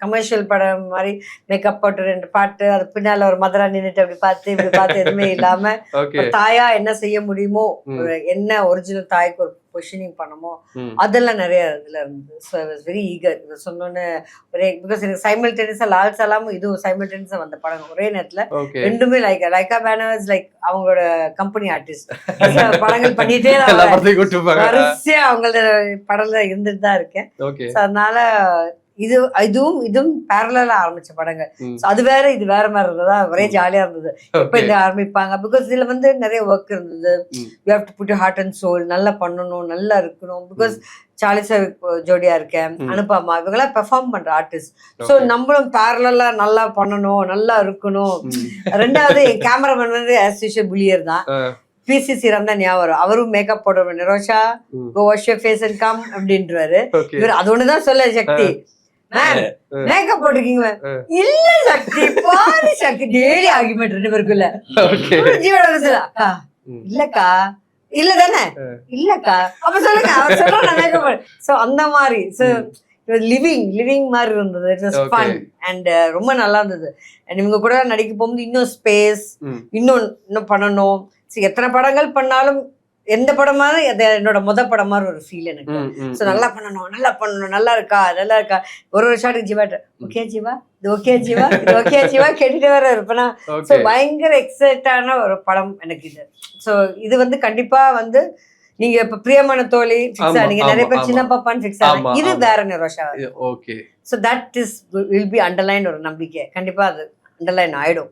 Commercial படம் மாதிரி makeup போட்டு 2 பாட்டு அது பின்னால ஒரு மதரா நின்னுட்டு அப்படி பார்த்து இப்படி பார்த்து எதுவுமே இல்லாம ஒரு தாயா என்ன செய்ய முடியுமோ என்ன ஒரிஜினல் தாய்க்கு ஒரு பொசிஷனிங் பண்ணமோ அதெல்லாம் நிறைய இதுல இருந்தது. So I was very eager. இதை சொன்னோன்னு ஒரே பிகாஸ் எனக்கு சைமல்டேனியஸா லால் சலாமும் இதுவும் சைமல்டேனியஸா வந்த படம் ஒரே நேரத்துல ரெண்டுமே லைக்கா பேனர்ஸ் லைக் அவங்களோட கம்பெனி ஆர்டிஸ்ட் படங்கள் பண்ணிட்டே வரிசையா அவங்களோட படம்ல இருந்துட்டு தான் இருக்கேன். அதனால இதுவும் பேரலா ஆரம்பிச்ச படங்கள். அது வேற இது வேற மாதிரி இருந்ததா ஒரே ஜாலியா இருந்தது. இப்ப இந்த ஆரம்பிப்பாங்க பிகாஸ் இதுல வந்து நிறைய ஒர்க் இருந்தது. You have to put your heart and soul, நல்லா பண்ணணும், நல்லா இருக்கணும். பிகாஸ் சார்லி சார் ஜோடியா இருக்கேன், அனுபமா இவங்கெல்லாம் பெர்ஃபார்ம் பண்ற ஆர்டிஸ்ட். ஸோ நம்மளும் பேரலா நல்லா பண்ணணும், நல்லா இருக்கணும். ரெண்டாவது என் கேமராமேன் வந்து ஆஸ் யூஷுவல் புலியர் தான். பிசி சீரம் தான் ஞாபகம் வரும். அவரும் மேக்கப் போடுற Nirosha go wash your face and come அப்படின்றவாரு. இவர் அது ஒண்ணுதான் சொல்ல சக்தி மேக்கப் போட்டிருக்கீங்க இல்ல சக்தி பாரு சக்தி டெய்லி ஆர்கியூமெண்ட் 2 பேருக்குள்ள. அக்கா இல்லக்கா இல்ல தானே இல்லக்கா அப்ப சொல்லுங்க அவர் சொல்ற மேக்கப். சோ அந்த மாதிரி லிவிங் மாதிரி இருந்தது. இட் வாஸ் ஃபன் அண்ட் ரொம்ப நல்லா இருந்தது. அண்ட் இவங்க கூட நடிக்க போகும்போது இன்னும் ஸ்பேஸ் இன்னும் பண்ணணும். எத்தனை படங்கள் பண்ணாலும் எந்த படமாவது என்னோட படம் மாதிரி ஒரு ஃபீல் எனக்கு. ஸோ நல்லா பண்ணணும் நல்லா இருக்கா ஒரு ஷாட்டுக்கு ஜீவாட்ட ஓகே ஜீவா இது ஓகே ஜீவா இது ஓகே ஜீவா கேட்டுட்டு வர இருப்பேனா. ஸோ பயங்கர எக்ஸைட்டான ஒரு படம் எனக்கு இது. ஸோ இது வந்து கண்டிப்பா வந்து நீங்க இப்ப பிரியமான தோழி ஃபிக்ஸ் ஆனீங்க, நிறைய பேர் சின்ன பாப்பான்னு ஃபிக்ஸ் ஆனீங்க. இது வேற Nirosha. So that is will be underline ஒரு நம்பிக்கை. கண்டிப்பா அது அண்டர்லைன் ஆயிடும்.